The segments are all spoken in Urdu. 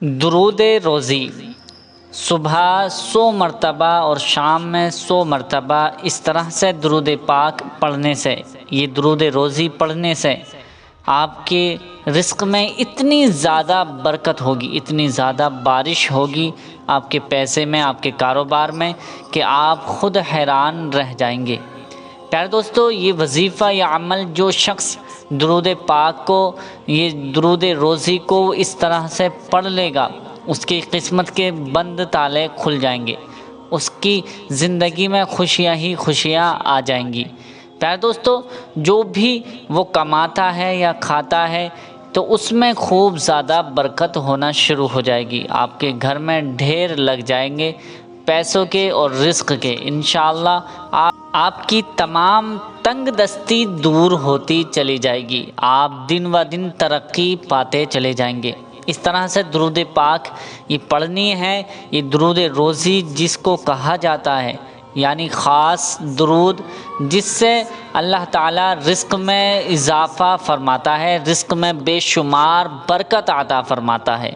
درود روزی صبح 100 مرتبہ اور شام میں 100 مرتبہ اس طرح سے درود پاک پڑھنے سے، یہ درود روزی پڑھنے سے آپ کے رزق میں اتنی زیادہ برکت ہوگی، اتنی زیادہ بارش ہوگی آپ کے پیسے میں، آپ کے کاروبار میں، کہ آپ خود حیران رہ جائیں گے۔ پیارے دوستو، یہ وظیفہ یا عمل جو شخص درود پاک کو، یہ درود روزی کو اس طرح سے پڑھ لے گا، اس کی قسمت کے بند تالے کھل جائیں گے، اس کی زندگی میں خوشیاں ہی خوشیاں آ جائیں گی۔ پیارے دوستو، جو بھی وہ کماتا ہے یا کھاتا ہے تو اس میں خوب زیادہ برکت ہونا شروع ہو جائے گی، آپ کے گھر میں ڈھیر لگ جائیں گے پیسوں کے اور رزق کے۔ انشاءاللہ آپ کی تمام تنگ دستی دور ہوتی چلی جائے گی، آپ دن و دن ترقی پاتے چلے جائیں گے۔ اس طرح سے درود پاک یہ پڑھنی ہے، یہ درود روزی جس کو کہا جاتا ہے، یعنی خاص درود جس سے اللہ تعالیٰ رزق میں اضافہ فرماتا ہے، رزق میں بے شمار برکت عطا فرماتا ہے۔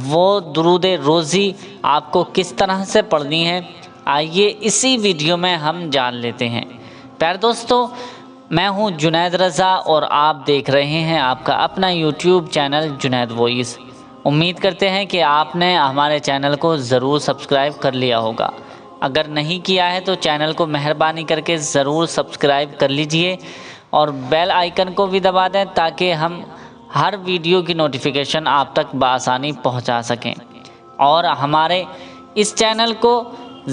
وہ درود روزی آپ کو کس طرح سے پڑھنی ہے، آئیے اسی ویڈیو میں ہم جان لیتے ہیں۔ پیارے دوستو، میں ہوں جنید رضا اور آپ دیکھ رہے ہیں آپ کا اپنا یوٹیوب چینل جنید وائس۔ امید کرتے ہیں کہ آپ نے ہمارے چینل کو ضرور سبسکرائب کر لیا ہوگا۔ اگر نہیں کیا ہے تو چینل کو مہربانی کر کے ضرور سبسکرائب کر لیجئے اور بیل آئیکن کو بھی دبا دیں تاکہ ہم ہر ویڈیو کی نوٹیفیکیشن آپ تک بآسانی پہنچا سکیں، اور ہمارے اس چینل کو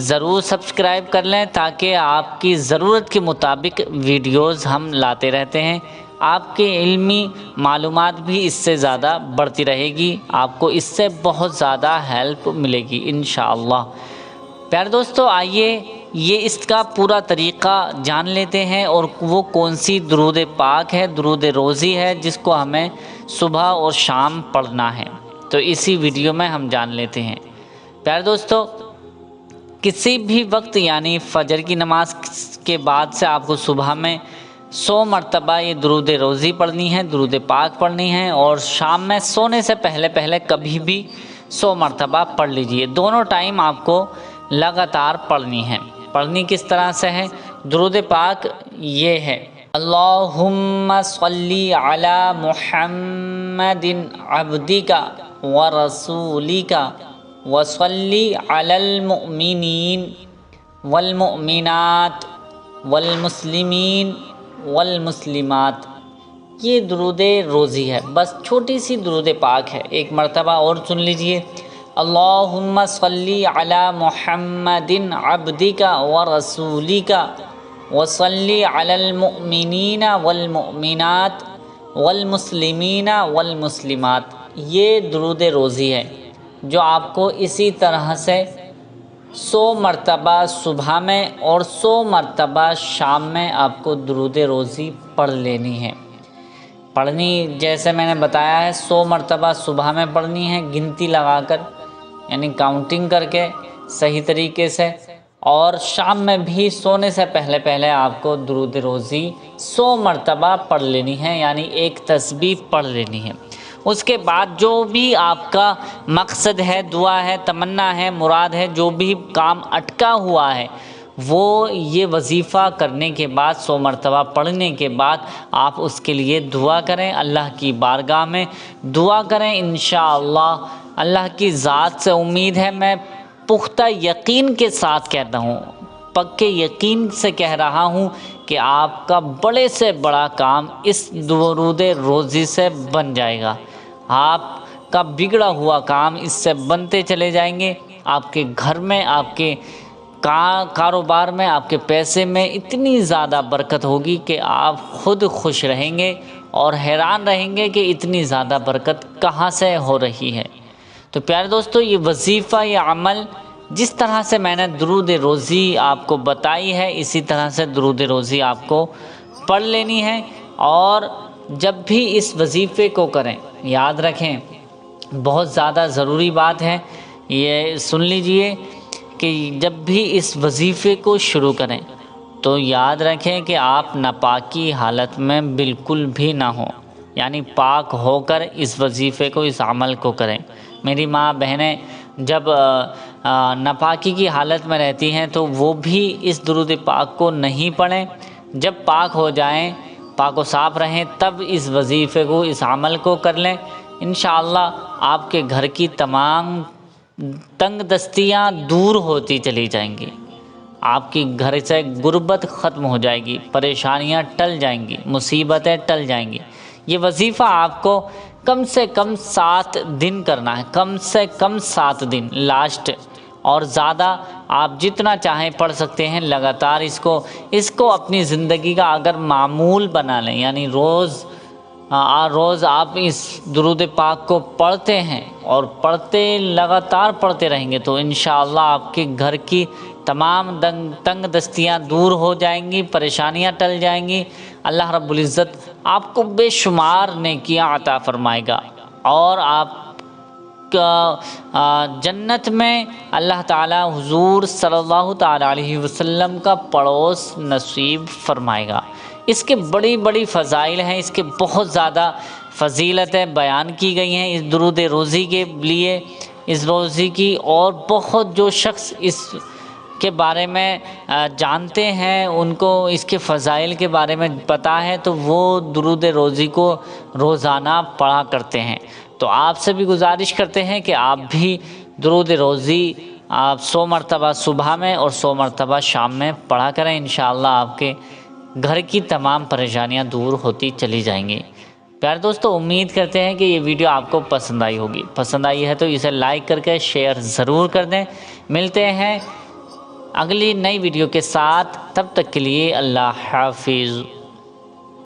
ضرور سبسکرائب کر لیں تاکہ آپ کی ضرورت کے مطابق ویڈیوز ہم لاتے رہتے ہیں۔ آپ کے علمی معلومات بھی اس سے زیادہ بڑھتی رہے گی، آپ کو اس سے بہت زیادہ ہیلپ ملے گی انشاءاللہ۔ پیارے دوستو، آئیے یہ اس کا پورا طریقہ جان لیتے ہیں، اور وہ کون سی درود پاک ہے، درود روزی ہے جس کو ہمیں صبح اور شام پڑھنا ہے، تو اسی ویڈیو میں ہم جان لیتے ہیں۔ پیارے دوستو، کسی بھی وقت یعنی فجر کی نماز کے بعد سے آپ کو صبح میں 100 مرتبہ یہ درود روزی پڑھنی ہے، درود پاک پڑھنی ہے، اور شام میں سونے سے پہلے کبھی بھی 100 مرتبہ پڑھ لیجئے۔ دونوں ٹائم آپ کو لگاتار پڑھنی ہے۔ پڑھنی کس طرح سے ہے؟ درود پاک یہ ہے: اللہم صلی علی محمد عبدک ورسولک وصلی علی المؤمنین والمؤمنات والمسلمین والمسلمات۔ یہ درود روزی ہے، بس چھوٹی سی درود پاک ہے، ایک مرتبہ اور سن لیجئے: اللہم صلی علی محمد عبدک ورسولک وصلی علی المؤمنین والمؤمنات والمسلمین والمسلمات۔ یہ درود روزی ہے جو آپ کو اسی طرح سے 100 مرتبہ صبح میں اور 100 مرتبہ شام میں آپ کو درود روزی پڑھ لینی ہے۔ پڑھنی جیسے میں نے بتایا ہے، 100 مرتبہ صبح میں پڑھنی ہے گنتی لگا کر، یعنی کاؤنٹنگ کر کے صحیح طریقے سے، اور شام میں بھی سونے سے پہلے آپ کو درود روزی 100 مرتبہ پڑھ لینی ہے، یعنی ایک تسبیح پڑھ لینی ہے۔ اس کے بعد جو بھی آپ کا مقصد ہے، دعا ہے، تمنا ہے، مراد ہے، جو بھی کام اٹکا ہوا ہے، وہ یہ وظیفہ کرنے کے بعد 100 مرتبہ پڑھنے کے بعد آپ اس کے لیے دعا کریں، اللہ کی بارگاہ میں دعا کریں۔ انشاءاللہ اللہ کی ذات سے امید ہے، میں پختہ یقین کے ساتھ کہتا ہوں، پکے یقین سے کہہ رہا ہوں کہ آپ کا بڑے سے بڑا کام اس درود روزی سے بن جائے گا۔ آپ کا بگڑا ہوا کام اس سے بنتے چلے جائیں گے، آپ کے گھر میں، آپ کے کاروبار میں، آپ کے پیسے میں اتنی زیادہ برکت ہوگی کہ آپ خود خوش رہیں گے اور حیران رہیں گے کہ اتنی زیادہ برکت کہاں سے ہو رہی ہے۔ تو پیارے دوستو، یہ وظیفہ، یہ عمل جس طرح سے میں نے درود روزی آپ کو بتائی ہے، اسی طرح سے درود روزی آپ کو پڑھ لینی ہے، اور جب بھی اس وظیفے کو کریں، یاد رکھیں بہت زیادہ ضروری بات ہے، یہ سن لیجئے کہ جب بھی اس وظیفے کو شروع کریں تو یاد رکھیں کہ آپ ناپاکی حالت میں بالکل بھی نہ ہوں، یعنی پاک ہو کر اس وظیفے کو، اس عمل کو کریں۔ میری ماں بہنیں جب ناپاکی کی حالت میں رہتی ہیں تو وہ بھی اس درود پاک کو نہیں پڑھیں، جب پاک ہو جائیں، پاک و صاف رہیں، تب اس وظیفے کو، اس عمل کو کر لیں۔ انشاءاللہ آپ کے گھر کی تمام تنگ دستیاں دور ہوتی چلی جائیں گی، آپ کی گھر سے غربت ختم ہو جائے گی، پریشانیاں ٹل جائیں گی، مصیبتیں ٹل جائیں گی۔ یہ وظیفہ آپ کو کم سے کم 7 دن کرنا ہے، کم سے کم 7 دن لاسٹ، اور زیادہ آپ جتنا چاہیں پڑھ سکتے ہیں لگاتار۔ اس کو اپنی زندگی کا اگر معمول بنا لیں، یعنی روز آپ اس درود پاک کو پڑھتے ہیں اور لگاتار پڑھتے رہیں گے تو انشاءاللہ آپ کے گھر کی تمام تنگ دستیاں دور ہو جائیں گی، پریشانیاں ٹل جائیں گی۔ اللہ رب العزت آپ کو بے شمار نیکیاں عطا فرمائے گا، اور آپ جنت میں اللہ تعالی حضور صلی اللہ تعالی علیہ وسلم کا پڑوس نصیب فرمائے گا۔ اس کے بڑی بڑی فضائل ہیں، اس کے بہت زیادہ فضیلتیں بیان کی گئی ہیں اس درود روزی کے لیے، اس روزی کی، اور بہت جو شخص اس کے بارے میں جانتے ہیں، ان کو اس کے فضائل کے بارے میں پتہ ہے، تو وہ درود روزی کو روزانہ پڑھا کرتے ہیں۔ تو آپ سے بھی گزارش کرتے ہیں کہ آپ بھی درود روزی آپ 100 مرتبہ صبح میں اور 100 مرتبہ شام میں پڑھا کریں، انشاءاللہ آپ کے گھر کی تمام پریشانیاں دور ہوتی چلی جائیں گی۔ پیارے دوستو، امید کرتے ہیں کہ یہ ویڈیو آپ کو پسند آئی ہوگی۔ پسند آئی ہے تو اسے لائک کر کے شیئر ضرور کر دیں۔ ملتے ہیں اگلی نئی ویڈیو کے ساتھ، تب تک کے لیے اللہ حافظ۔